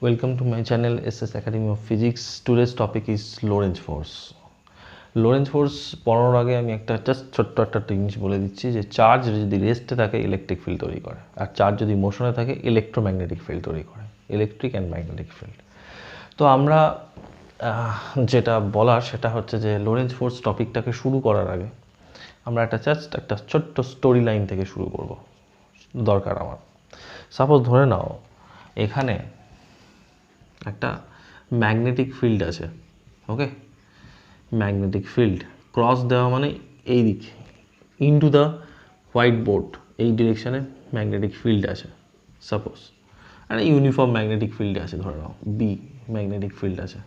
Welcome to my channel SS Academy of Physics. Today's topic is Lorentz force. Lorentz force পড়ানোর আগে আমি একটা just ছোট্ট একটা জিনিস বলে দিচ্ছি যে চার্জ যদি রেস্টে থাকে ইলেকট্রিক ফিল্ড তৈরি করে, আর চার্জ যদি মোশনে থাকে ইলেকট্রোম্যাগনেটিক ফিল্ড তৈরি করে, ইলেকট্রিক অ্যান্ড ম্যাগনেটিক ফিল্ড। তো আমরা যেটা বলার সেটা হচ্ছে যে লরেন্টজ ফোর্স টপিকটাকে শুরু করার আগে আমরা একটা ছোট্ট স্টোরি লাইন থেকে শুরু করব দরকার আমার। সাপোজ ধরে নাও এখানে একটা ম্যাগনেটিক ফিল্ড আছে, ওকে, ম্যাগনেটিক ফিল্ড ক্রস দেওয়া মানে এই দিক ইনটু দ্য হোয়াইট বোর্ড, এই ডিরেকশানে ম্যাগনেটিক ফিল্ড আছে সাপোজ, আর ইউনিফর্ম ম্যাগনেটিক ফিল্ড আছে ধরে নাও বি ম্যাগনেটিক ফিল্ড আছে।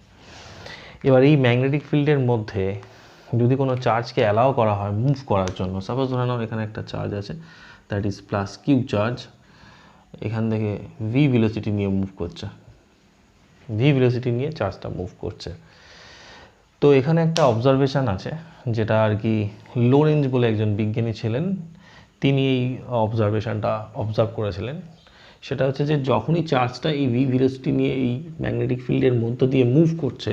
এবার এই ম্যাগনেটিক ফিল্ডের মধ্যে যদি কোনো চার্জকে অ্যালাউ করা হয় মুভ করার জন্য, সাপোজ ধরে নাও এখানে একটা চার্জ আছে that is plus Q charge, এখান থেকে ভি ভেলোসিটি নিয়ে মুভ করছে, ভি ভেলোসিটি নিয়ে চার্জটা মুভ করছে। তো এখানে একটা অবজারভেশন আছে যেটা আর কি লরেন্টজ বলে একজন বিজ্ঞানী ছিলেন, তিনি এই অবজারভেশনটা অবজার্ভ করেছিলেন। সেটা হচ্ছে যে যখনই চার্জটা এই ভি ভেলোসিটি নিয়ে এই ম্যাগনেটিক ফিল্ডের মধ্য দিয়ে মুভ করছে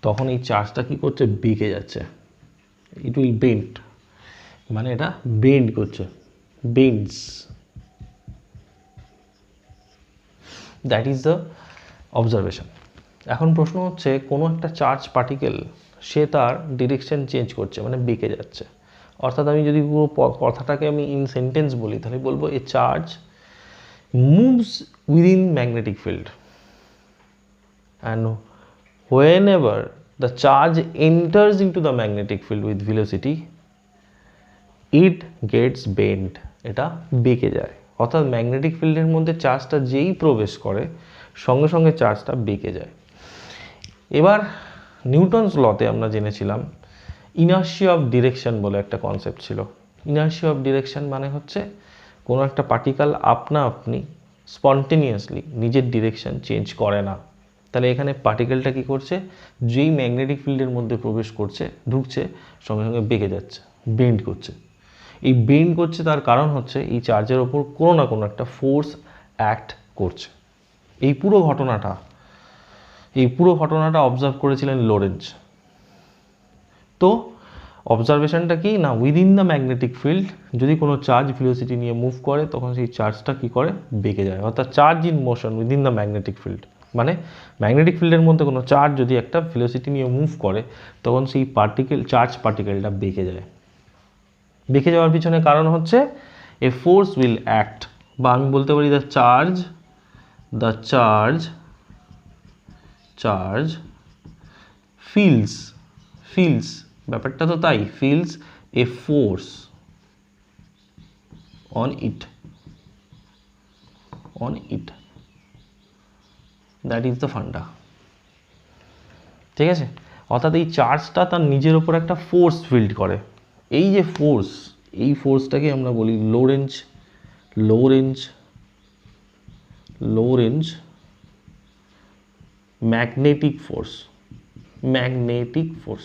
তখন এই চার্জটা কী করছে, বেঁকে যাচ্ছে, ইট উইল বেন্ড, মানে এটা বেন্ড করছে, বেন্ডস, দ্যাট ইজ দ্য অবজারভেশন। এখন প্রশ্ন হচ্ছে কোনো একটা চার্জ পার্টিকেল সে তার ডিরেকশন চেঞ্জ করছে, মানে বেঁকে যাচ্ছে। অর্থাৎ আমি যদি পুরো কথাটাকে আমি ইন সেন্টেন্স বলি তাহলে বলবো a charge moves within magnetic field and whenever the charge enters into the magnetic field with velocity it gets bent, এটা বেঁকে যায়। অর্থাৎ ম্যাগনেটিক ফিল্ডের মধ্যে চার্জটা যেই প্রবেশ করে সঙ্গে সঙ্গে চার্জটা বেঁকে যায়। এবার নিউটনস লতে আমরা জেনেছিলাম ইনার্শিয়া অফ ডিরেকশন বলে একটা কনসেপ্ট ছিল। ইনার্শিয়া অফ ডিরেকশন মানে হচ্ছে কোনো একটা পার্টিকেল আপনা আপনি স্পন্টেনিয়াসলি নিজের ডিরেকশন চেঞ্জ করে না। তাহলে এখানে পার্টিকেলটা কী করছে, যেই ম্যাগনেটিক ফিল্ডের মধ্যে প্রবেশ করছে ঢুকছে সঙ্গে সঙ্গে বেঁকে যাচ্ছে, বেন্ড করছে। এই বেন্ড করছে তার কারণ হচ্ছে এই চার্জের ওপর কোনো না কোনো একটা ফোর্স অ্যাক্ট করছে। এই পুরো ঘটনাটা অবজার্ভ করেছিলেন লরেন্টজ। তো অবজারভেশনটা কি না, উইদিন দ্য ম্যাগনেটিক ফিল্ড যদি কোনো চার্জ ভেলোসিটি নিয়ে মুভ করে তখন সেই চার্জটা কী করে, বেঁকে যায়। অর্থাৎ charge in motion within the magnetic field মানে ম্যাগনেটিক ফিল্ডের মধ্যে কোনো চার্জ যদি একটা ভেলোসিটি নিয়ে মুভ করে তখন সেই চার্জ পার্টিকেলটা বেঁকে যায়। বেঁকে যাওয়ার পিছনে কারণ হচ্ছে এ ফোর্স উইল অ্যাক্ট, বা আমি বলতে পারি দ্য চার্জ ফিলস, ব্যাপারটা তো তাই, feels a force on it, that is the funda. ঠিক আছে, অর্থাৎ এই চার্জটা তার নিজের ওপর একটা ফোর্স ফিল্ড করে। এই যে ফোর্স, এই ফোর্সটাকে আমরা বলি Lorentz magnetic force,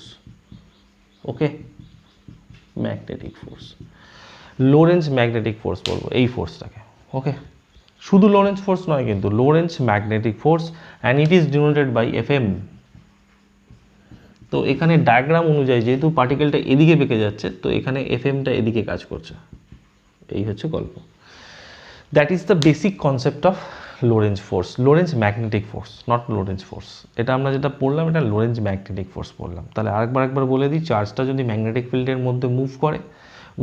okay, magnetic force, Lorentz magnetic force বলবো এই ফোর্সটাকে, ওকে। শুধু লরেন্টজ ফোর্স নয় কিন্তু Lorentz magnetic force and it is denoted by FM. তো এখানে ডায়াগ্রাম অনুযায়ী যেহেতু পার্টিকেলটা এদিকে বেঁকে যাচ্ছে তো এখানে এফএমটা এদিকে কাজ করছে, এই হচ্ছে গল্প। That is the basic concept of Lorentz force, Lorentz magnetic force, not Lorentz force. এটা আমরা যেটা পড়লাম এটা লরেন্টজ ম্যাগনেটিক ফোর্স পড়লাম। তাহলে আরেকবার বলে দিই, চার্জটা যদি ম্যাগনেটিক ফিল্ডের মধ্যে মুভ করে,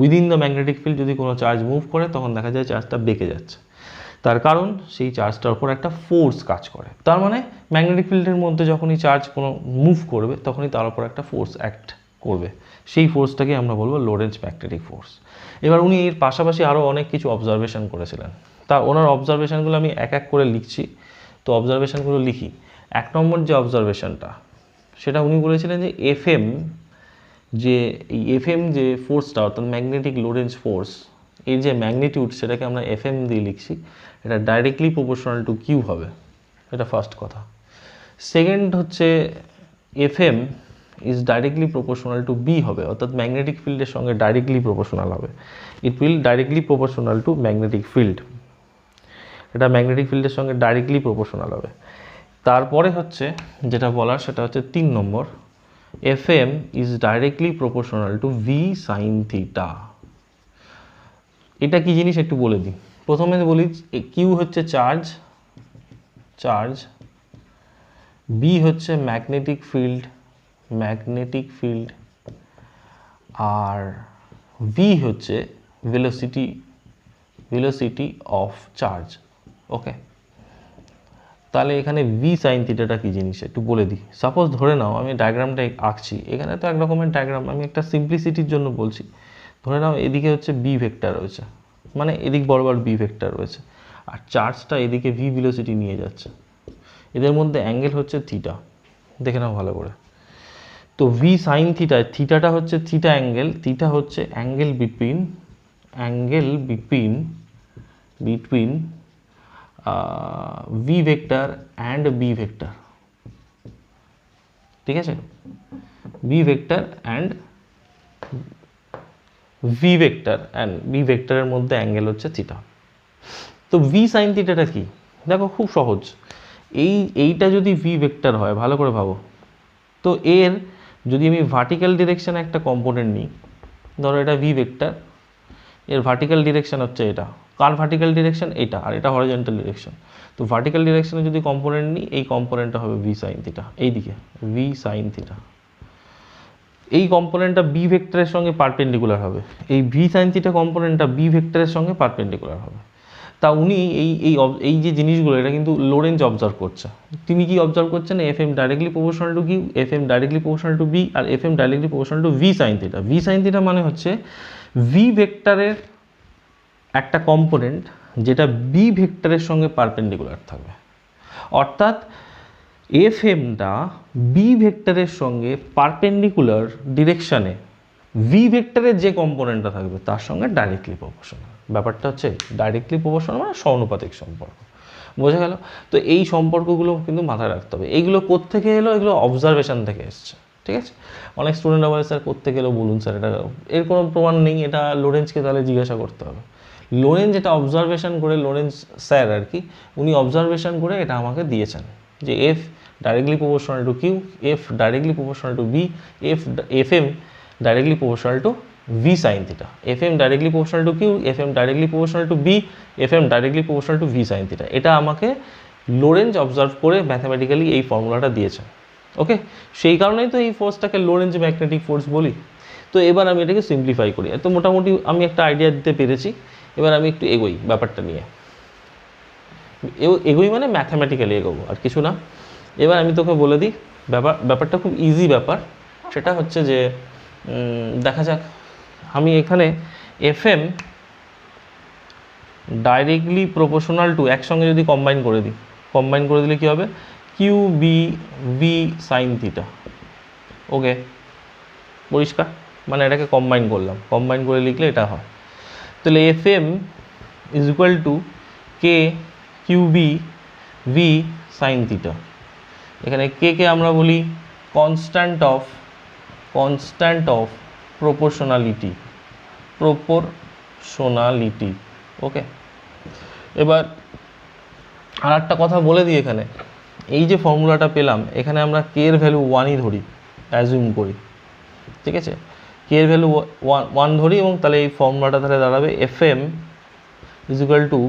উইদিন দ্য ম্যাগনেটিক ফিল্ড যদি কোনো চার্জ মুভ করে তখন দেখা যায় চার্জটা বেঁকে যাচ্ছে। তার কারণ সেই চার্জটার উপর একটা ফোর্স কাজ করে। তার মানে ম্যাগনেটিক ফিল্ডের মধ্যে যখনই চার্জ কোনো মুভ করবে তখনই তার উপর একটা ফোর্স অ্যাক্ট করবে, সেই ফোর্সটাকে আমরা বলবো লরেন্টজ ম্যাগনেটিক ফোর্স। এবার উনি এর পাশাপাশি আরও অনেক কিছু অবজারভেশন করেছিলেন, তা ওনার অবজারভেশনগুলো আমি এক এক করে লিখছি। তো অবজারভেশনগুলো লিখি। 1 নম্বর যে অবজারভেশনটা সেটা উনি বলেছিলেন যে এফএম যে ফোর্সটা অর্থাৎ ম্যাগনেটিক লরেন্টজ ফোর্স, এর যে ম্যাগনিটিউড সেটাকে আমরা এফএম দিয়ে লিখছি, এটা ডাইরেক্টলি প্রপোর্শনাল টু কিউ হবে, এটা ফার্স্ট কথা। সেকেন্ড হচ্ছে FM is directly proportional to B হবে, অর্থাৎ ম্যাগনেটিক ফিল্ডের সঙ্গে ডাইরেক্টলি প্রপোর্শনাল হবে, it will directly proportional to magnetic field, এটা ম্যাগনেটিক ফিল্ডের সঙ্গে ডাইরেক্টলি প্রপোর্শনাল হবে। তারপরে হচ্ছে যেটা বলার সেটা হচ্ছে 3 নম্বর, FM is directly proportional to V sine theta. এটা কি জিনিস একটু বলে দিই। প্রথমে বলি কিউ হচ্ছে চার্জ, বি হচ্ছে ম্যাগনেটিক ফিল্ড, আর ভি হচ্ছে ভেলোসিটি অফ চার্জ। ওকে, তাহলে এখানে ভি সাইন থিটাটা কী জিনিস একটু বলে দিই। সাপোজ ধরে নাও আমি ডায়াগ্রামটা আঁকছি, এখানে তো এক রকমের ডায়াগ্রাম, আমি একটা সিম্পলিসিটির জন্য বলছি। ধরে নাও এদিকে হচ্ছে বি ভেক্টর রয়েছে, মানে এদিক বরাবর বি ভেক্টর রয়েছে, আর চার্জটা এদিকে ভি ভেলোসিটি নিয়ে যাচ্ছে, এদের মধ্যে অ্যাঙ্গেল হচ্ছে থিটা। দেখে নাও ভালো করে। তো ভি সাইন থিটাটা হচ্ছে থিটা হচ্ছে angle between V vector and B vector. ঠিক আছে, বি ভেক্টর অ্যান্ড বি ভেক্টরের মধ্যে অ্যাঙ্গেল হচ্ছে থিটা। তো ভি সাইন থিটাটা কি? দেখো খুব সহজ। এইটা যদি ভি ভেক্টর হয়, ভালো করে ভাবো, তো এর যদি আমি ভার্টিক্যাল ডিরেকশানে একটা কম্পোনেন্ট নিই, ধরো এটা ভি ভেক্টর, এর ভার্টিক্যাল ডিরেকশান হচ্ছে এটা, কার ভার্টিক্যাল ডিরেকশান? এটা, আর এটা হরিজন্টাল ডিরেকশান। তো ভার্টিক্যাল ডিরেকশানে যদি কম্পোনেন্ট নিই, এই কম্পোনেন্টটা হবে ভি সাইন থিটা, এইদিকে ভি সাইন থিটা। এই কম্পোনেন্টটা বি ভেক্টরের সঙ্গে পারপেন্ডিকুলার হবে, এই ভি সাইন থিটা কম্পোনেন্টটা বি ভেক্টরের সঙ্গে পারপেন্ডিকুলার হবে। তা উনি এই যে জিনিসগুলো, এটা কিন্তু লোরেঞ্জ অবজার্ভ করছে। তিনি কি অবজার্ভ করছেন? FM directly proportional to Q, FM directly proportional to B, আর FM directly proportional to V sine theta. V sine theta মানে হচ্ছে ভি ভেক্টরের একটা কম্পোনেন্ট যেটা বি ভেক্টরের সঙ্গে পারপেন্ডিকুলার থাকবে, অর্থাৎ এফএমটা বি ভেক্টরের সঙ্গে পারপেন্ডিকুলার ডিরেকশানে ভি ভেক্টরের যে কম্পোনেন্টটা থাকবে তার সঙ্গে ডাইরেক্টলি প্রপোর্শনাল। ব্যাপারটা হচ্ছে ডাইরেক্টলি প্রপোর্শনাল মানে সমানুপাতিক সম্পর্ক। বোঝা গেল? তো এই সম্পর্কগুলো কিন্তু মাথায় রাখতে হবে। এইগুলো কোত্থেকে এলো? এগুলো অবজারভেশন থেকে এসছে। ঠিক আছে, অনেক স্টুডেন্টরা বলে স্যার কোত্থেকে এলো বলুন স্যার, এটা এর কোনো প্রমাণ নেই, এটা লোরেঞ্জকে তাহলে জিজ্ঞাসা করতে হবে। লোরেঞ্জ এটা অবজারভেশন করে, লোরেঞ্জ স্যার আর কি, উনি অবজারভেশন করে এটা আমাকে দিয়েছেন যে F directly proportional to Q, F directly proportional to B, FM directly proportional to V sine theta, FM directly proportional to Q, FM directly proportional to B, FM directly proportional to V sine theta. এটা আমাকে লোরেঞ্জ observe করে mathematically এই ফর্মুলাটা দিয়েছেন। ওকে, সেই কারণেই তো এই ফোর্সটাকে লোরেঞ্জ ম্যাগনেটিক ফোর্স বলি। তো এবার আমি এটাকে সিম্পলিফাই করি। তো মোটামুটি আমি একটা আইডিয়া দিতে পেরেছি। এবার আমি একটু এগোই ব্যাপারটা নিয়ে, এগোই মানে ম্যাথামেটিক্যালি এগোবো, আর কিছু না। এবার আমি তোকে বলে দিই ব্যাপারটা খুব ইজি ব্যাপার। সেটা হচ্ছে যে দেখা যাক, আমি এখানে FM ডাইরেক্টলি প্রপোর্শনাল টু একসঙ্গে যদি কম্বাইন করে দিলে কী হবে? Q B V sine theta. Okay, পরিষ্কার? মানে এটাকে কম্বাইন করলাম, কম্বাইন করে লিখলে এটা হয়। তাহলে FM is equal to K Q B V sine theta. এখানে কে আমরা বলি কনস্ট্যান্ট অফ প্রপোর্শনালিটি। ওকে, এবার আর একটা কথা বলে দিই, এখানে এই যে ফর্মুলাটা পেলাম, এখানে আমরা কে এর ভ্যালু 1ই ধরি, অ্যাজিউম করি। ঠিক আছে, কে এর ভ্যালু 1 ধরি, এবং তাহলে এই ফর্মুলাটা তাহলে দাঁড়াবে FM ইজ ইকুয়াল টু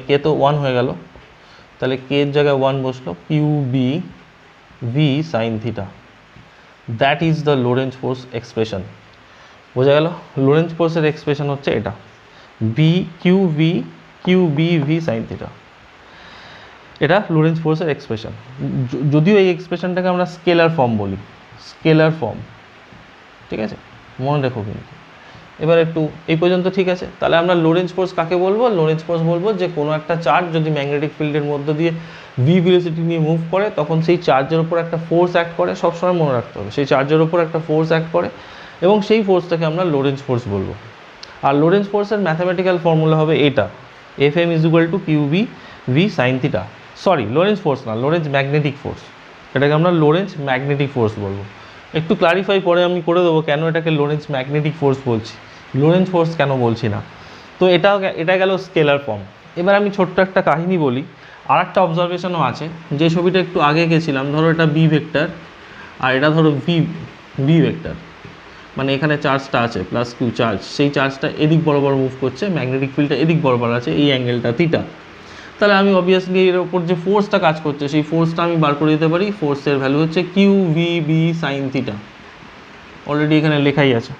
কে তো 1 হয়ে গেল, তাহলে কে এর জায়গায় 1 বসলো, q B V sine theta. That is the Lorentz force expression. বোঝা গেল? লোরেঞ্জ ফোর্সের এক্সপ্রেশন হচ্ছে এটা, q B V sine theta. এটা লোরেঞ্জ ফোর্সের এক্সপ্রেশন। যদিও এই এক্সপ্রেশনটাকে আমরা স্কেলার ফর্ম বলি, ঠিক আছে, মনে রেখো কিন্তু। এবার একটু এই পর্যন্ত ঠিক আছে। তাহলে আমরা লোরেঞ্জ ফোর্স কাকে বলবো? লোরেঞ্জ ফোর্স বলবো যে কোনো একটা চার্জ যদি ম্যাগনেটিক ফিল্ডের মধ্যে দিয়ে ভি ভেলোসিটি নিয়ে মুভ করে, তখন সেই চার্জের ওপর একটা ফোর্স অ্যাক্ট করে। সবসময় মনে রাখতে হবে সেই চার্জের ওপর একটা ফোর্স অ্যাক্ট করে, এবং সেই ফোর্সটাকে আমরা লোরেঞ্জ ফোর্স বলবো। আর লোরেঞ্জ ফোর্সের ম্যাথামেটিক্যাল ফর্মুলা হবে এটা, FM is equal to q B V sine theta. Sorry, Lorentz force না, লোরেঞ্জ ম্যাগনেটিক ফোর্স। এটাকে আমরা লোরেঞ্জ ম্যাগনেটিক ফোর্স বলবো। একটু ক্লারিফাই পরে আমি করে দেবো কেন এটাকে লোরেঞ্জ ম্যাগনেটিক ফোর্স বলছি, লোরেঞ্জ ফোর্স কেন বলছি না। তো এটা গেল স্কেলার ফর্ম। এবার আমি ছোট্ট একটা কাহিনী বলি। আর একটা অবজারভেশনও আছে, যে ছবিটা একটু আগে গেছিলাম, ধরো এটা বি ভেক্টর আর এটা ধরো ভি ভেক্টর, মানে এখানে চার্জটা আছে প্লাস কিউ চার্জ, সেই চার্জটা এদিক বরাবর মুভ করছে, ম্যাগনেটিক ফিল্ডটা এদিক বরাবর আছে, এই অ্যাঙ্গেলটা থিটা। তাহলে আমি অবভিয়াসলি এর ওপর যে ফোর্সটা কাজ করছে সেই ফোর্সটা আমি বার করে দিতে পারি, ফোর্সের ভ্যালু হচ্ছে Q V B sine theta, already এখানে লেখাই আছে।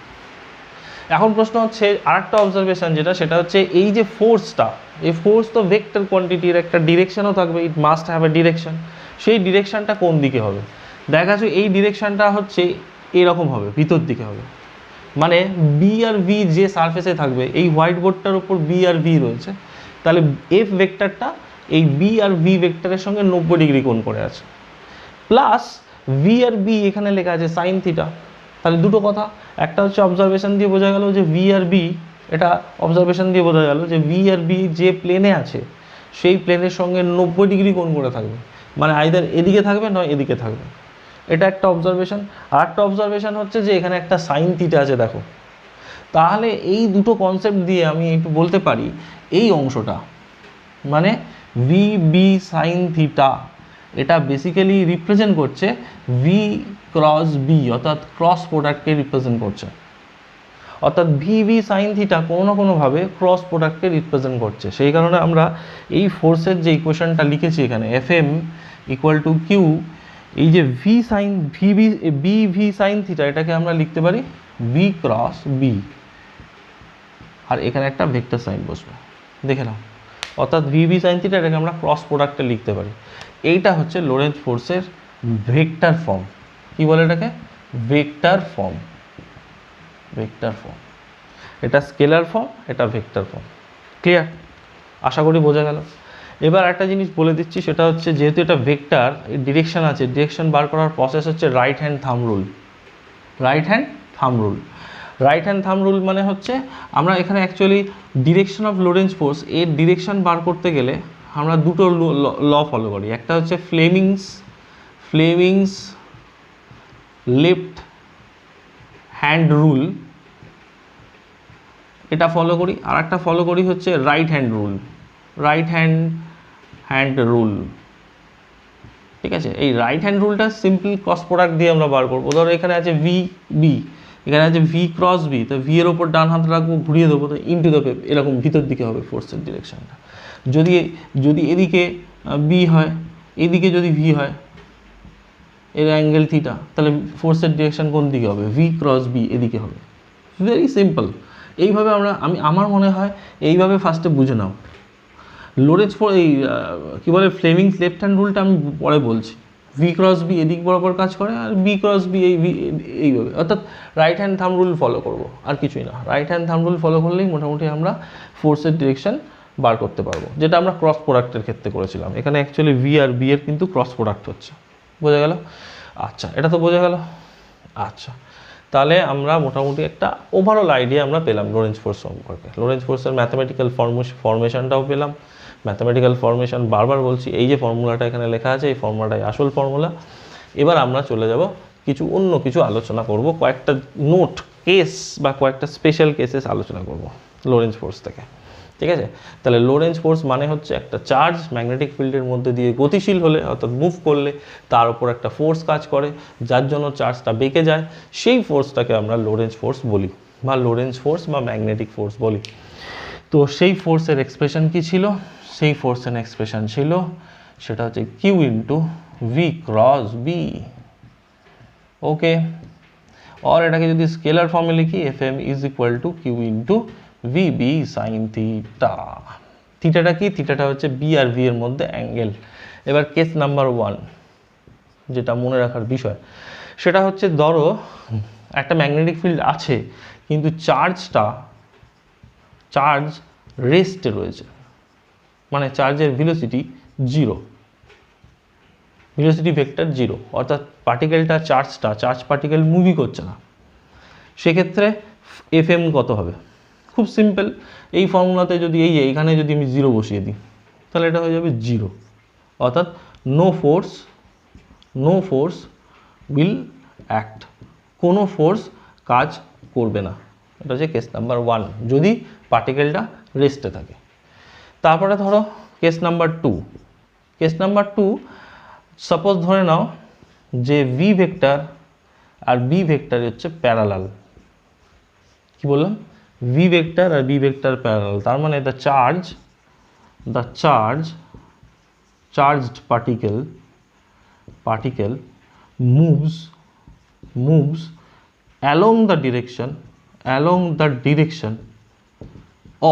এখন প্রশ্ন হচ্ছে আরেকটা অবজারভেশন যেটা, সেটা হচ্ছে এই যে ফোর্সটা, এই ফোর্স তো ভেক্টর কোয়ান্টিটির একটা ডিরেকশনও থাকবে, it must have a direction, সেই ডিরেকশনটা কোন দিকে হবে? দেখা যাচ্ছে এই ডিরেকশনটা হচ্ছে এরকম হবে, ভিতর দিকে হবে, মানে বি আর ভি যে সারফেসে থাকবে, এই হোয়াইট বোর্ডটার উপর বি আর ভি রয়েছে, তাহলে এফ ভেক্টরটা এই বি আর ভি ভেক্টরের সঙ্গে 90 ডিগ্রি কোণ করে আছে, প্লাস ভি আর বি এখানে লেখা আছে সাইন থিটা। তাহলে দুটো কথা, একটা হচ্ছে অবজারভেশন দিয়ে বোঝা গেল যে ভি আর বি, এটা অবজারভেশন দিয়ে বোঝা গেল যে ভি আর বি যে প্লেনে আছে সেই প্লেনের সঙ্গে 90 ডিগ্রি কোণ করে থাকবে, মানে আইদার এদিকে থাকবে নয় এদিকে থাকবে, এটা একটা অবজারভেশন। আর একটা অবজারভেশন হচ্ছে যে এখানে একটা সাইন থিটা আছে দেখো। তাহলে এই দুটো কনসেপ্ট দিয়ে আমি একটু বলতে পারি এই অংশটা মানে ভি বি সাইন থিটা, এটা বেসিক্যালি রিপ্রেজেন্ট করছে ভি ক্রস বি, অর্থাৎ ক্রস প্রোডাক্টকে রিপ্রেজেন্ট করছে, অর্থাৎ ভি বি সাইন থিটা কোনো না কোনোভাবে ক্রস প্রোডাক্টকে রিপ্রেজেন্ট করছে। সেই কারণে আমরা এই ফোর্সের যে ইকুয়েশনটা লিখেছি এখানে, F M equal to Q, এই যে V sine B V sine theta, এটাকে আমরা লিখতে পারি ভি ক্রস বি, আর এখানে একটা ভেক্টর সাইন বসবে, দেখে নাও, অর্থাৎ ভি বি সাইন থিটা এটাকে আমরা ক্রস প্রোডাক্টে লিখতে পারি। এইটা হচ্ছে লোরেন্জ ফোর্সের ভেক্টর ফর্ম। কি বলে এটাকে? Vector form. ভেক্টর ফর্ম, এটা স্কেলার ফর্ম, এটা ভেক্টর ফর্ম। ক্লিয়ার? আশা করি বোঝা গেল। এবার একটা জিনিস বলে দিচ্ছি, সেটা হচ্ছে যেহেতু এটা ভেক্টর, এই ডিরেকশন আছে, ডিরেকশন বার করার প্রসেস হচ্ছে right hand thumb rule. Right hand thumb rule, right hand thumb rule মানে হচ্ছে আমরা এখানে actually direction of Lorentz force, এর ডিরেকশন বার করতে গেলে আমরা দুটো ল ফলো করি। একটা হচ্ছে ফ্লেমিংস লেফট হ্যান্ড রুল, এটা ফলো করি। আর একটা ফলো করি হচ্ছে right hand rule, right hand rule. ঠিক আছে, এই রাইট হ্যান্ড রুলটা সিম্পল ক্রস প্রোডাক্ট দিয়ে আমরা বার করবো। ধরো এখানে আছে ভি বি, এখানে আছে ভি ক্রস বি, তো ভি এর ওপর ডান হাত রাখবো, ঘুরিয়ে দেবো, তো ইনটু দ্য এরকম ভিতর দিকে হবে ফোর্সের ডিরেকশনটা। যদি এদিকে বি হয়, এদিকে যদি ভি হয়, এর অ্যাঙ্গেল থিটা, তাহলে ফোর্সের ডিরেকশন কোন দিকে হবে? ভি ক্রস বি, এদিকে হবে। Very simple. এইভাবে আমার মনে হয় এইভাবে ফার্স্টে বুঝে নাও। লোরেন্জ এই কী বলে ফ্লেমিংস লেফট হ্যান্ড রুলটা আমি পরে বলছি। ভি ক্রস বি এদিক বরাবর কাজ করে, আর বি ক্রস বি এইভাবে, অর্থাৎ right hand thumb rule follow করব, আর কিছুই না। Right hand thumb rule follow করলেই মোটামুটি আমরা ফোর্সের ডিরেকশন বার করতে পারবো, যেটা আমরা ক্রস প্রোডাক্টের ক্ষেত্রে করেছিলাম। এখানে অ্যাকচুয়ালি ভি আর বি এর কিন্তু ক্রস প্রোডাক্ট হচ্ছে। বোঝা গেল? আচ্ছা, এটা তো বোঝা গেল। আচ্ছা, তাহলে আমরা মোটামুটি একটা ওভারঅল আইডিয়া আমরা পেলাম লোরেন্জ ফোর্স সম্পর্কে। লোরেন্জ ফোর্সের ম্যাথামেটিক্যাল ফর্মেশনটাও পেলাম। ম্যাথামেটিক্যাল ফর্মেশন বারবার বলছি, এই যে ফর্মুলাটা এখানে লেখা আছে, এই ফর্মুলাটাই আসল ফর্মুলা। এবার আমরা চলে যাব অন্য কিছু আলোচনা করব, কয়েকটা নোট কেস বা কয়েকটা স্পেশাল কেসেস আলোচনা করব লোরেন্জ ফোর্স থেকে। ঠিক আছে, তাহলে লোরেন্জ ফোর্স মানে হচ্ছে একটা চার্জ ম্যাগনেটিক ফিল্ডের মধ্যে দিয়ে গতিশীল হলে, অর্থাৎ মুভ করলে তার উপর একটা ফোর্স কাজ করে, যার জন্য চার্জটা বেঁকে যায়, সেই ফোর্সটাকে আমরা লোরেন্জ ফোর্স বলি, বা লোরেন্জ ফোর্স বা ম্যাগনেটিক ফোর্স বলি। তো সেই ফোর্সের এক্সপ্রেশন কি ছিল? সেই ফোর্সের এক্সপ্রেশন ছিল সেটা হচ্ছে Q into V cross B. Okay, और এটাকে যদি স্কেলার ফর্মে লিখি, F M is equal to Q into V B sine theta. থিটাটা কি? থিটাটা হচ্ছে বি আর ভি এর মধ্যে অ্যাঙ্গেল। এবার কেস নাম্বার 1 যেটা মনে রাখার বিষয়, সেটা হচ্ছে ধরো একটা ম্যাগনেটিক ফিল্ড আছে, কিন্তু চার্জ রেস্টে রয়েছে, মানে চার্জের ভেলোসিটি 0, ভেলোসিটি ভেক্টর 0, অর্থাৎ পার্টিকেলটা চার্জ পার্টিকেল মুভই করছে না। সেক্ষেত্রে এফ এম কত হবে? খুব সিম্পল, এই ফর্মুলাতে যদি এইখানে যদি আমি 0 বসিয়ে দিই, তাহলে এটা হয়ে যাবে 0, অর্থাৎ নো ফোর্স উইল অ্যাক্ট, কোনো ফোর্স কাজ করবে না। এটা হচ্ছে কেস নাম্বার 1, যদি পার্টিকেলটা রেস্টে থাকে। তারপরে ধরো case number 2, case number 2, suppose ধরে নাও যে ভি ভেক্টর আর বি ভেক্টর হচ্ছে প্যারালাল। কি বললাম? ভি ভেক্টর আর বি ভেক্টর প্যারালাল, তার মানে the charged particle moves along the direction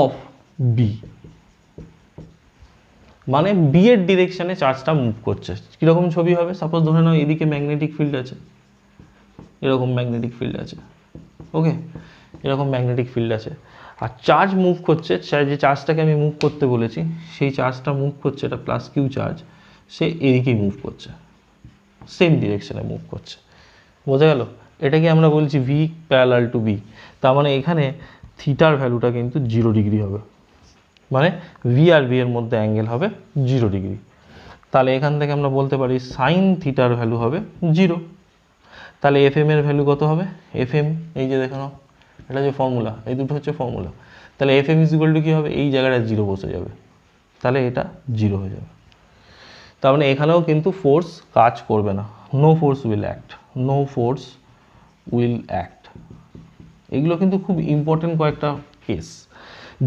of B, মানে বি এর ডিরেকশনে চার্জটা মুভ করছে। কীরকম ছবি হবে? সাপোজ ধরে নাও এদিকে ম্যাগনেটিক ফিল্ড আছে, এরকম ম্যাগনেটিক ফিল্ড আছে, ওকে, এরকম ম্যাগনেটিক ফিল্ড আছে, আর চার্জ মুভ করছে, যে চার্জটাকে আমি মুভ করতে বলেছি সেই চার্জটা মুভ করছে, এটা প্লাস কিউ চার্জ, সে এদিকেই মুভ করছে, সেম ডিরেকশনে মুভ করছে। বোঝা গেল? এটাকে আমরা বলছি ভি প্যারালাল টু বি। তার মানে এখানে থিটার ভ্যালুটা কিন্তু 0 ডিগ্রি হবে, মানে ভি আর বি এর মধ্যে অ্যাঙ্গেল হবে 0 ডিগ্রি। তাহলে এখান থেকে আমরা বলতে পারি সাইন থিটার ভ্যালু হবে 0। তাহলে এফ এম এর ভ্যালু কত হবে? এফ এম, এই যে দেখো না, এটা যে ফর্মুলা, এই দুটো হচ্ছে ফর্মুলা। তাহলে F M is equal to কী হবে? এই জায়গাটায় 0 বসে যাবে, তাহলে এটা 0 হয়ে যাবে। তার মানে এখানেও কিন্তু ফোর্স কাজ করবে না, নো ফোর্স উইল অ্যাক্ট। এগুলো কিন্তু খুব ইম্পর্টেন্ট কয়েকটা কেস।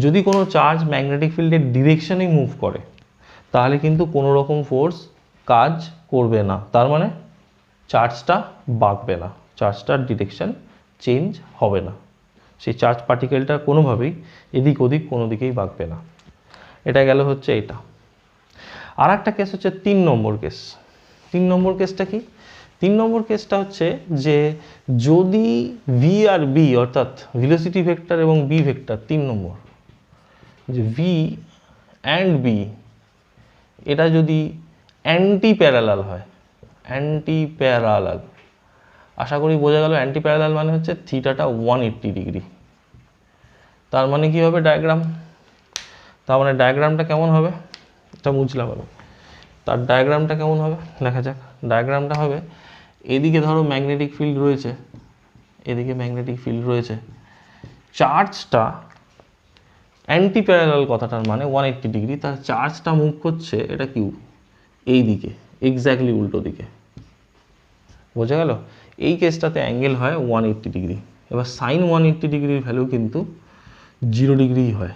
যদি কোনো চার্জ ম্যাগনেটিক ফিল্ডের ডিরেকশনেই মুভ করে তাহলে কিন্তু কোনো রকম ফোর্স কাজ করবে না, তার মানে চার্জটা বাঁকবে না, চার্জটার ডিরেকশন চেঞ্জ হবে না, সেই চার্জ পার্টিকেলটা কোনোভাবেই এদিক ওদিক কোনো দিকেই বাঁকবে না। এটা গেল হচ্ছে এটা। আর একটা কেস হচ্ছে 3 নম্বর কেস। 3 নম্বর কেসটা কি? 3 নম্বর কেসটা হচ্ছে যে যদি ভি আর বি অর্থাৎ ভেলোসিটি ভেক্টর এবং বি ভেক্টর 3 নম্বর, যে ভি অ্যান্ড বি এটা যদি অ্যান্টি প্যারালাল হয়, অ্যান্টি প্যারালাল, আশা করি বোঝা গেল। অ্যান্টি প্যারালাল মানে হচ্ছে থিটাটা 180 ডিগ্রি। তার মানে কি হবে ডায়াগ্রাম? তার মানে ডায়াগ্রামটা কেমন হবে? এটা বুঝলাম আমি। তার ডায়াগ্রামটা কেমন হবে দেখা যাক। ডায়াগ্রামটা হবে, এদিকে ধরো ম্যাগনেটিক ফিল্ড রয়েছে, এদিকে ম্যাগনেটিক ফিল্ড রয়েছে, চার্জটা অ্যান্টি প্যারালাল কথাটার মানে 180 ডিগ্রি, তার চার্জটা মুভ করছে এটা কিউ এই দিকে, এক্স্যাক্টলি উল্টো দিকে। বোঝা গেল? এই কেসটাতে অ্যাঙ্গেল হয় 180 ডিগ্রি। এবার সাইন 180 ডিগ্রির ভ্যালু কিন্তু 0 ডিগ্রিই হয়।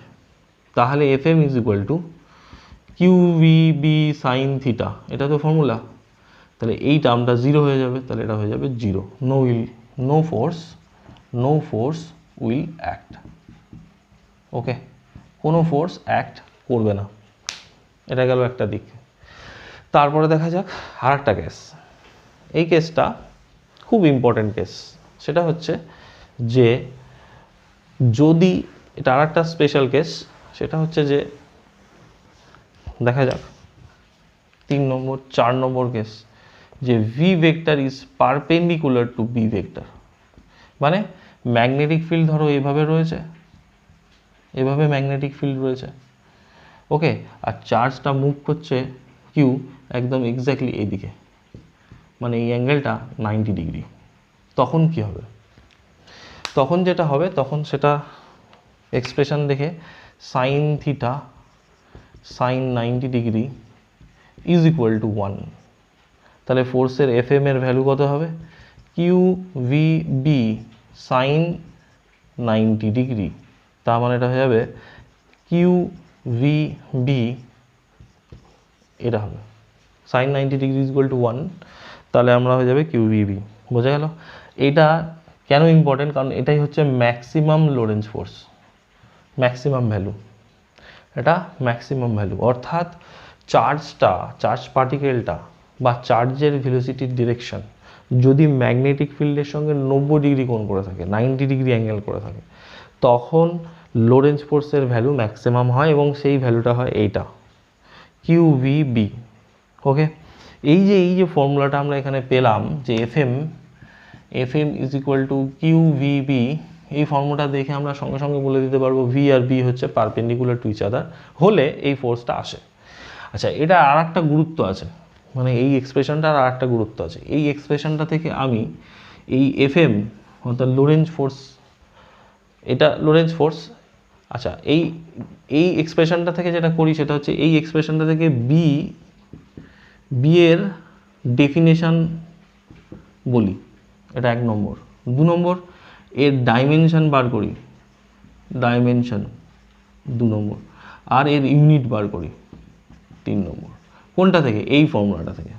তাহলে F M is equal to Q V B sine theta, এটা তো ফর্মুলা। তাহলে এই টার্মটা 0 হয়ে যাবে, তাহলে এটা হয়ে যাবে 0। No force will act. Okay, কোনো ফোর্স অ্যাক্ট করবে না। এটা গেল একটা দিক। তারপরে দেখা যাক আর একটা কেস। এই কেসটা খুব ইম্পর্টেন্ট কেস। সেটা হচ্ছে যে যদি এটা আর একটা স্পেশাল কেস, সেটা হচ্ছে যে দেখা যাক 3 নম্বর 4 নম্বর কেস, যে V vector is perpendicular to B vector. মানে ম্যাগনেটিক ফিল্ড ধরো এভাবে রয়েছে, এভাবে ম্যাগনেটিক ফিল্ড রয়েছে, ওকে, আর চার্জটা মুভ করছে কিউ একদম এক্স্যাক্টলি এইদিকে, মানে এই অ্যাঙ্গেলটা 90 ডিগ্রি। তখন কি হবে? তখন যেটা হবে, তখন সেটা এক্সপ্রেশন দেখে sine theta sine 90 degree is equal to 1। তাহলে ফোর্সের এফ এম এর ভ্যালু কত হবে? Q V B sine 90 degree. তার মানে এটা হয়ে যাবে কিউ ভি বি, এটা হবে sine 90 degree is equal to 1। তাহলে আমরা হয়ে যাবে কিউ ভি বি। বোঝা গেল? এটা কেন ইম্পর্টেন্ট? কারণ এটাই হচ্ছে ম্যাক্সিমাম লোরেন্জ ফোর্স, ম্যাক্সিমাম ভ্যালু। এটা ম্যাক্সিমাম ভ্যালু, অর্থাৎ চার্জ পার্টিকেলটা বা চার্জের ভেলোসিটির ডিরেকশন যদি ম্যাগনেটিক ফিল্ডের সঙ্গে 90 ডিগ্রি কোণ করে থাকে, 90 ডিগ্রি অ্যাঙ্গেল করে থাকে, তখন লোরেন্জ ফোর্সের ভ্যালু ম্যাক্সিমাম হয় এবং সেই ভ্যালুটা হয় এইটা কিউ ভি বি। ওকে, এই যে ফর্মুলাটা আমরা এখানে পেলাম যে F M is equal to Q V B, এই ফর্মুলাটা দেখে আমরা সঙ্গে সঙ্গে বলে দিতে পারবো ভি আর বি হচ্ছে পারপেন্ডিকুলার টু ইচ আদার হলে এই ফোর্সটা আসে। আচ্ছা, এটা আর একটা গুরুত্ব আছে, মানে এই এক্সপ্রেশনটার আর একটা গুরুত্ব আছে। এই এক্সপ্রেশনটা থেকে আমি এই এফ এম অর্থাৎ লোরেন্জ ফোর্স, এটা লোরেন্জ ফোর্স। আচ্ছা, এই এক্সপ্রেশনটা থেকে যেটা করি সেটা হচ্ছে এই এক্সপ্রেশনটা থেকে বি বি এর ডেফিনেশন বলি, এটা 1 নম্বর। 2 নম্বর এর ডাইমেনশন বার করি, ডাইমেনশন 2 নম্বর। আর এর ইউনিট বার করি 3 নম্বর। কোনটা থেকে? এই ফর্মুলাটা থেকে।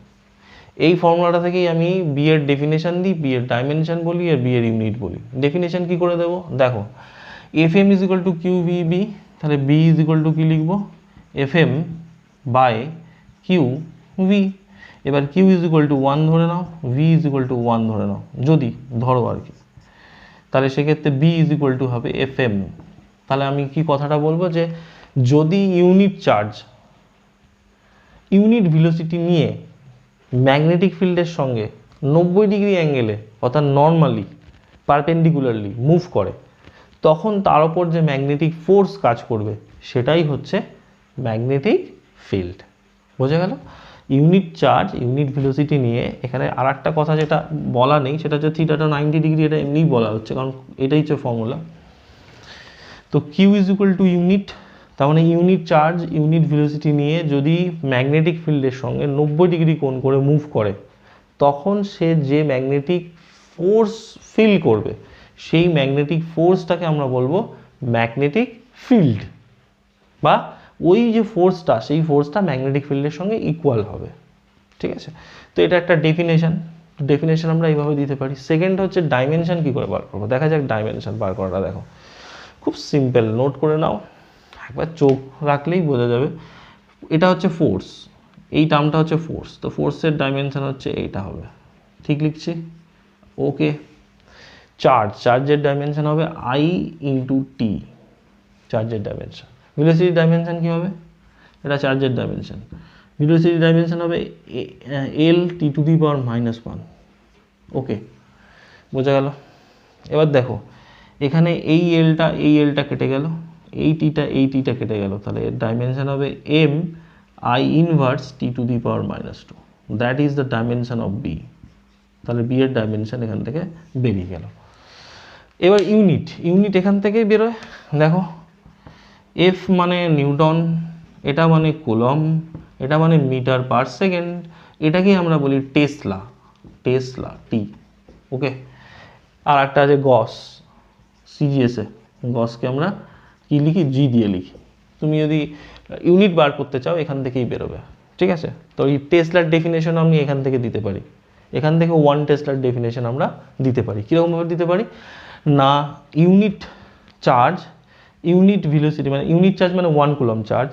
এই ফর্মুলাটা থেকেই আমি বি এর ডেফিনেশন দিই, বি এর ডাইমেনশন বলি, আর বি এর ইউনিট বলি। ডেফিনেশন কি করে দেবো দেখো, F M is equal to Q V B, তাহলে বি ইজ ইকুয়াল টু কি লিখবো? F M by Q V. এবার কিউ ইজ ইকুয়াল টু 1 ধরে নাও, ভি ইজ ইকুয়াল টু 1 ধরে নাও, যদি ধরো আর কি, তাহলে সেক্ষেত্রে বি ইজ ইকুয়াল টু হবে এফ এম। তাহলে আমি কি কথাটা বলবো যে যদি ইউনিট চার্জ ইউনিট ভেলোসিটি নিয়ে ম্যাগনেটিক ফিল্ডের সঙ্গে 90 ডিগ্রি অ্যাঙ্গেলে অর্থাৎ নর্মালি পারপেন্ডিকুলারলি মুভ করে, তখন তার ওপর যে ম্যাগনেটিক ফোর্স কাজ করবে সেটাই হচ্ছে ম্যাগনেটিক ফিল্ড। বোঝা গেল? ইউনিট চার্জ ইউনিট ভেলোসিটি নিয়ে এখানে আর একটা কথা যেটা বলা নেই, সেটা হচ্ছে থিটাটা 90 ডিগ্রি, এটা এমনিই বলা হচ্ছে কারণ এটাই হচ্ছে ফর্মুলা। তো Q is equal to unit, তার মানে ইউনিট চার্জ ইউনিট ভেলোসিটি নিয়ে যদি ম্যাগনেটিক ফিল্ডের সঙ্গে 90 ডিগ্রি কোণ করে মুভ করে, তখন সে যে ম্যাগনেটিক ফোর্স ফিল করবে সেই ম্যাগনেটিক ফোর্সটাকে আমরা বলবো ম্যাগনেটিক ফিল্ড, বা ওই যে ফোর্সটা সেই ফোর্সটা ম্যাগনেটিক ফিল্ডের সঙ্গে ইকুয়াল হবে। ঠিক আছে? তো এটা একটা ডেফিনেশন। ডেফিনেশন আমরা এইভাবে দিতে পারি। সেকেন্ড হচ্ছে ডাইমেনশন কী করে বার করবো, দেখা যাক ডাইমেনশন বার করাটা। দেখো খুব সিম্পল, নোট করে নাও, একবার চোখ রাখলেই বোঝা যাবে। এটা হচ্ছে ফোর্স, এই টার্মটা হচ্ছে ফোর্স, তো ফোর্সের ডাইমেনশন হচ্ছে এইটা হবে, ঠিক লিখছি? ওকে। চার্জের ডাইমেনশন হবে আই ইন্টু টি, চার্জের ডাইমেনশন। ভেলোসিটির ডাইমেনশন কী হবে? এটা চার্জের ডাইমেনশন। ভেলোসিটির ডাইমেনশন হবে এল টি টু দি পাওয়ার -1। ওকে, বোঝা গেল? এবার দেখো এখানে এই এলটা কেটে গেল, এই টিটা কেটে গেল, তাহলে এর ডাইমেনশন হবে M I inverse T to the power -2, that is the dimension of B. তাহলে বি এর ডাইমেনশন এখান থেকে বেরিয়ে গেল। এবার ইউনিট এখান থেকেই বেরোয়। দেখো এফ মানে নিউটন, এটা মানে কুলম, এটা মানে মিটার পার সেকেন্ড, এটাকেই আমরা বলি টেসলা, টি। ওকে। আর একটা আছে গস, সিজিএসে গসকে আমরা কি লিখি? জি দিয়ে লিখি। তুমি যদি ইউনিট বার করতে চাও এখান থেকেই বেরোবে। ঠিক আছে? তো এই টেসলার ডেফিনেশন আমি এখান থেকে দিতে পারি, এখান থেকে 1 টেসলার ডেফিনেশন আমরা দিতে পারি। কীরকমভাবে দিতে পারি না, ইউনিট চার্জ ইউনিট ভেলোসিটি মানে ইউনিট চার্জ মানে 1 coulomb charge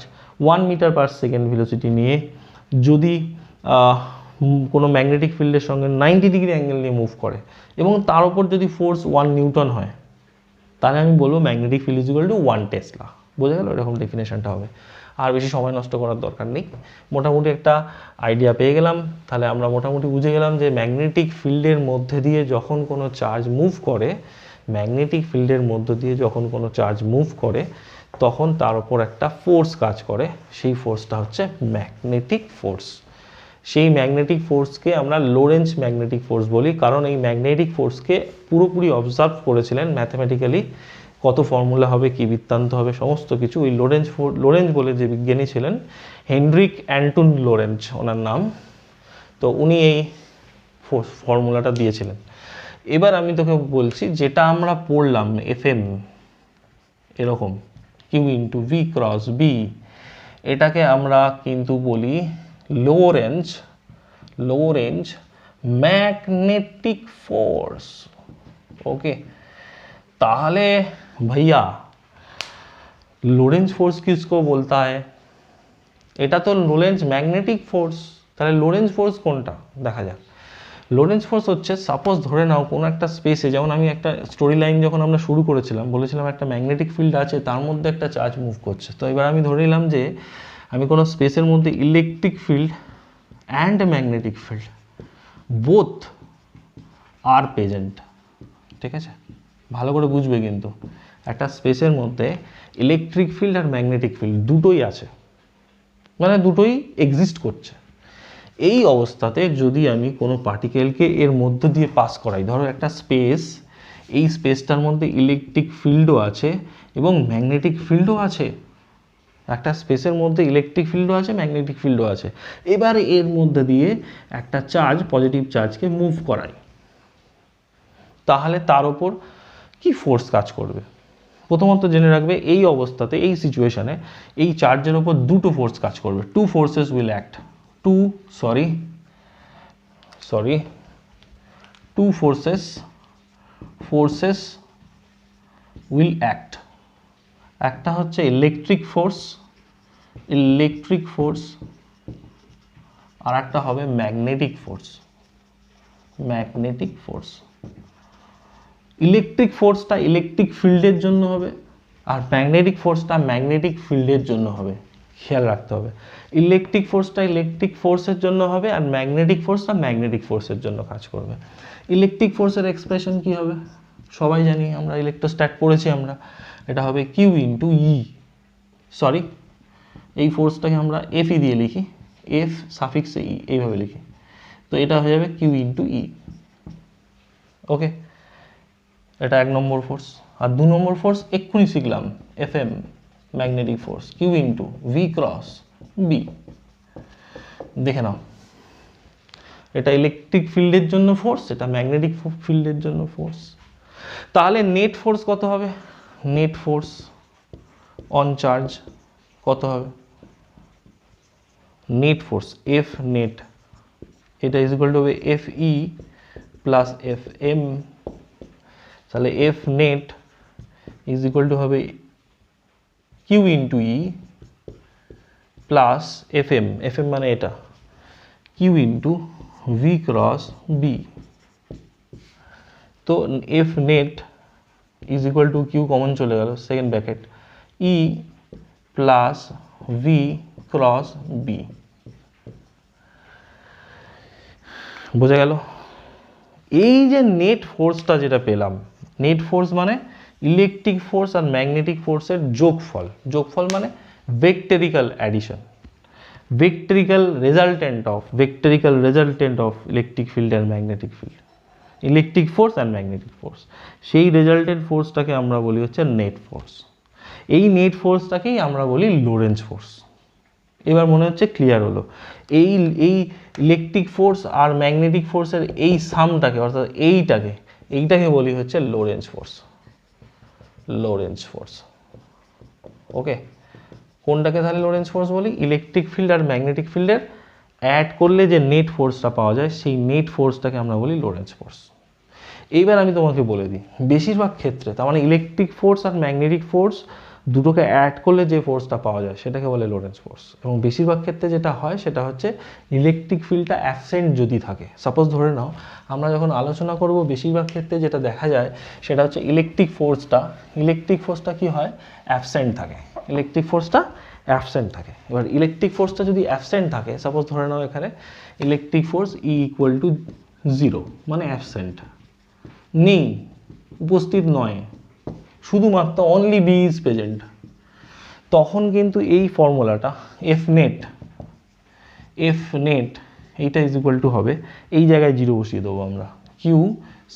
1 metre per second velocity নিয়ে যদি কোনো ম্যাগনেটিক ফিল্ডের সঙ্গে 90 ডিগ্রি অ্যাঙ্গেল নিয়ে মুভ করে এবং তার উপর যদি ফোর্স 1 নিউটন হয়, তাহলে আমি বলবো magnetic field is equal to 1 Tesla. বোঝা গেল? এরকম ডেফিনেশনটা হবে। আর বেশি সময় নষ্ট করার দরকার নেই, মোটামুটি একটা আইডিয়া পেয়ে গেলাম। তাহলে আমরা মোটামুটি বুঝে গেলাম যে ম্যাগনেটিক ফিল্ডের মধ্যে দিয়ে যখন কোনো চার্জ মুভ করে, তখন তার উপর একটা ফোর্স কাজ করে, সেই ফোর্সটা হচ্ছে ম্যাগনেটিক ফোর্স। সেই ম্যাগনেটিক ফোর্সকে আমরা লোরেন্জ ম্যাগনেটিক ফোর্স বলি, কারণ এই ম্যাগনেটিক ফোর্সকে পুরোপুরি অবজার্ভ করেছিলেন ম্যাথমেটিক্যালি, কত ফর্মুলা হবে, কী বৃত্তান্ত হবে, সমস্ত কিছু ওই লোরেঞ্জ বলে যে বিজ্ঞানী ছিলেন, হেনরিক অ্যান্টন লোরেঞ্জ ওনার নাম, তো উনি এই ফর্মুলাটা দিয়েছিলেন। এবার আমি তোকে বলছি যেটা আমরা পড়লাম এফএম এরকম Q into V cross B, এটাকে আমরা কিন্তু বলি লোরেঞ্জ मैग्नेटिक फोर्स। ओके, ताहले भैया लोरेंज फोर्स किसको बोलता है? এটা তো লোরেঞ্জ ম্যাগনেটিক ফোর্স, তাহলে লোরেঞ্জ ফোর্স কোনটা দেখা যাক। লোরেঞ্জ ফোর্স হচ্ছে, সাপোজ ধরে নাও কোনো একটা স্পেসে, যেমন আমি একটা স্টোরি লাইন যখন আমরা শুরু করেছিলাম বলেছিলাম একটা ম্যাগনেটিক ফিল্ড আছে, তার মধ্যে একটা চার্জ মুভ করছে। তো এবার আমি ধরে নিলাম যে আমি কোনো স্পেসের মধ্যে electric field and magnetic field both আর প্রেজেন্ট। ঠিক আছে, ভালো করে বুঝবে কিন্তু একটা স্পেসের মধ্যে ইলেকট্রিক ফিল্ড আর ম্যাগনেটিক ফিল্ড দুটোই আছে, মানে দুটোই এক্সিস্ট করছে। এই অবস্থাতে যদি আমি কোনো পার্টিকেলকে এর মধ্য দিয়ে পাস করাই, ধরো একটা স্পেস, এই স্পেসটার মধ্যে ইলেকট্রিক ফিল্ডও আছে এবং ম্যাগনেটিক ফিল্ডও আছে, একটা স্পেসের মধ্যে ইলেকট্রিক ফিল্ডও আছে, ম্যাগনেটিক ফিল্ডও আছে। এবার এর মধ্যে দিয়ে একটা চার্জ, পজিটিভ চার্জকে মুভ করাই, তাহলে তার ওপর কি ফোর্স কাজ করবে? প্রথমত জেনে রাখবে এই অবস্থাতে, এই সিচুয়েশনে এই চার্জের ওপর দুটো ফোর্স কাজ করবে। Two forces will act, two forces will act. একটা হচ্ছে ইলেকট্রিক ফোর্স, আর একটা হবে ম্যাগনেটিক ফোর্স। ইলেকট্রিক ফোর্সটা ইলেকট্রিক ফিল্ডের জন্য হবে, আর ম্যাগনেটিক ফোর্সটা ম্যাগনেটিক ফিল্ডের জন্য হবে। খেয়াল রাখতে হবে, ইলেকট্রিক ফোর্সটা ইলেকট্রিক ফোর্সের জন্য হবে, আর ম্যাগনেটিক ফোর্সটা ম্যাগনেটিক ফোর্সের জন্য কাজ করবে। ইলেকট্রিক ফোর্সের এক্সপ্রেশন কি হবে? সবাই জানি, আমরা ইলেকট্রোস্ট্যাট পড়েছি আমরা, এটা হবে কিউ ইন্টু ই। সরি, এই ফোর্সটাকে আমরা এফ ই দিয়ে লিখি, এফ সাফিক্সে ই, এইভাবে লিখি, তো এটা হয়ে যাবে কিউ ইন্টু ই। ওকে, এটা 1 নম্বর ফোর্স। আর 2 নম্বর ফোর্স এক্ষুনি শিখলাম, F M magnetic force, Q into V cross B. দেখে নাও, এটা ইলেকট্রিক ফিল্ডের জন্য ফোর্স, এটা ম্যাগনেটিক ফিল্ডের জন্য ফোর্স। তাহলে নেট ফোর্স কত হবে? নেট ফোর্স অন চার্জ কত হবে? নেট ফোর্স এফ নেট, এটা ইজ ইকুয়াল টু হবে F E plus F M. তাহলে F net is equal to হবে Q into E plus F M, মানে এটা Q into V cross B. তো F net is equal to Q common চলে গেল, second bracket, E plus V cross B. বোঝা গেল? এই যে নেট ফোর্সটা যেটা পেলাম, নেট ফোর্স মানে ইলেকট্রিক ফোর্স আর ম্যাগনেটিক ফোর্সের যোগফল মানে vectorical addition, vectorical resultant of electric field and magnetic field, electric force and magnetic force. সেই রেজাল্টেন্ট ফোর্সটাকে আমরা বলি হচ্ছে নেট ফোর্স। এই নেট ফোর্সটাকেই আমরা বলি লোরেন্জ ফোর্স। এবার মনে হচ্ছে ক্লিয়ার হলো। এই ইলেকট্রিক ফোর্স আর ম্যাগনেটিক ফোর্সের এই সামটাকে, অর্থাৎ এইটাকে বলি হচ্ছে লোরেন্জ ফোর্স। ওকে, কোনটাকে তাহলে লোরেন্জ ফোর্স বলি? ইলেকট্রিক ফিল্ড আর ম্যাগনেটিক ফিল্ডের অ্যাড করলে যে নেট ফোর্সটা পাওয়া যায়, সেই নেট ফোর্সটাকে আমরা বলি লোরেন্জ ফোর্স। এইবার আমি তোমাকে বলে দিই, বেশিরভাগ ক্ষেত্রে, তার মানে ইলেকট্রিক ফোর্স আর ম্যাগনেটিক ফোর্স দুটোকে অ্যাড করলে যে ফোর্সটা পাওয়া যায় সেটাকে বলে লোরেন্জ ফোর্স। এবং বেশিরভাগ ক্ষেত্রে যেটা হয় সেটা হচ্ছে ইলেকট্রিক ফিল্ডটা অ্যাবসেন্ট যদি থাকে। সাপোজ ধরে নাও, আমরা যখন আলোচনা করব বেশিরভাগ ক্ষেত্রে যেটা দেখা যায় সেটা হচ্ছে ইলেকট্রিক ফোর্সটা কি হয়? অ্যাবসেন্ট থাকে। এবার ইলেকট্রিক ফোর্সটা যদি অ্যাবসেন্ট থাকে, সাপোজ ধরে নাও এখানে electric force E equal to 0, মানে অ্যাবসেন্ট, নেই, উপস্থিত নয়, শুধুমাত্র অনলি বি ইজ প্রেজেন্ট, তখন কিন্তু এই ফর্মুলাটা এফ নেট এইটা ইজ ইকুয়াল টু হবে, এই জায়গায় 0 বসিয়ে দেবো আমরা, Q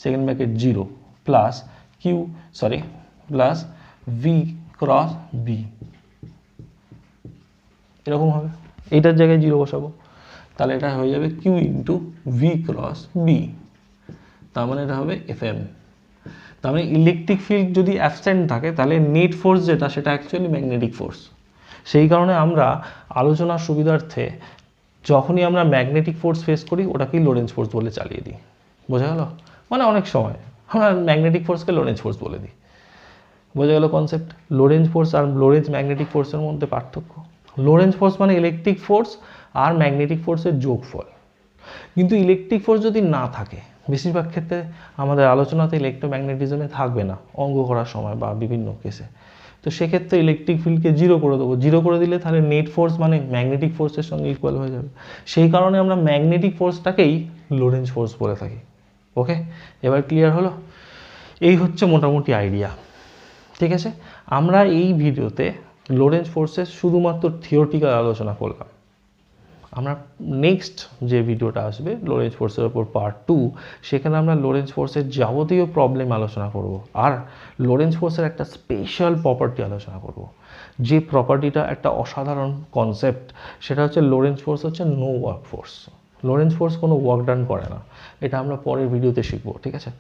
second bracket 0 plus V cross B, এরকম হবে। এইটার জায়গায় 0 বসাবো, তাহলে এটা হয়ে যাবে Q into V cross B, তার মানে এটা হবে এফ এম। তার মানে ইলেকট্রিক ফিল্ড যদি অ্যাবসেন্ট থাকে তাহলে নেট ফোর্স যেটা, সেটা অ্যাকচুয়ালি ম্যাগনেটিক ফোর্স। সেই কারণে আমরা আলোচনার সুবিধার্থে যখনই আমরা ম্যাগনেটিক ফোর্স ফেস করি ওটাকেই লোরেন্জ ফোর্স বলে চালিয়ে দিই। বোঝা গেল? মানে অনেক সময় আমরা ম্যাগনেটিক ফোর্সকে লোরেন্জ ফোর্স বলে দিই। বোঝা গেল কনসেপ্ট? লোরেন্জ ফোর্স আর লোরেন্জ ম্যাগনেটিক ফোর্সের মধ্যে পার্থক্য। লোরেন্জ ফোর্স মানে ইলেকট্রিক ফোর্স আর ম্যাগনেটিক ফোর্সের যোগফল। কিন্তু ইলেকট্রিক ফোর্স যদি না থাকে, বেশিরভাগ ক্ষেত্রে আমাদের আলোচনাতে ইলেকট্রোম্যাগনেটিজমে থাকবে না অঙ্ক করার সময় বা বিভিন্ন কেসে, তো সেক্ষেত্রে ইলেকট্রিক ফিল্ডকে 0 করে দেবো। 0 করে দিলে তাহলে নেট ফোর্স মানে ম্যাগনেটিক ফোর্সের সঙ্গে ইকুয়াল হয়ে যাবে। সেই কারণে আমরা ম্যাগনেটিক ফোর্সটাকেই লোরেন্জ ফোর্স বলে থাকি। ওকে, এবার ক্লিয়ার হলো? এই হচ্ছে মোটামুটি আইডিয়া। ঠিক আছে, আমরা এই ভিডিওতে লোরেন্জ ফোর্সের শুধুমাত্র থিওরিটিক্যাল আলোচনা করলাম। আমরা নেক্সট যে ভিডিওটা আসবে লোরেন্জ ফোর্সের ওপর পার্ট 2, সেখানে আমরা লোরেন্জ ফোর্সের যাবতীয় প্রবলেম আলোচনা করব, আর লোরেন্জ ফোর্সের একটা স্পেশাল প্রপার্টি আলোচনা করব, যে প্রপার্টিটা একটা অসাধারণ কনসেপ্ট, সেটা হচ্ছে লোরেন্জ ফোর্স হচ্ছে নো ওয়ার্ক ফোর্স। লোরেন্জ ফোর্স কোনো ওয়ার্ক ডান করে না, এটা আমরা পরের ভিডিওতে শিখবো, ঠিক আছে?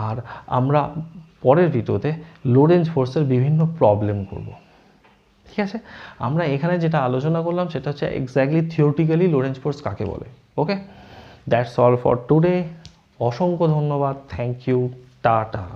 আর আমরা পরের ভিডিওতে লোরেন্জ ফোর্সের বিভিন্ন প্রবলেম করব, ঠিক আছে? আমরা এখানে যেটা আলোচনা করলাম সেটা হচ্ছে এক্স্যাক্টলি থিওরিটিক্যালি লোরেন্জ ফোর্স কাকে বলে। ওকে, দ্যাটস অল ফর টুডে। অসংখ্য ধন্যবাদ, থ্যাংক ইউ, টাটা।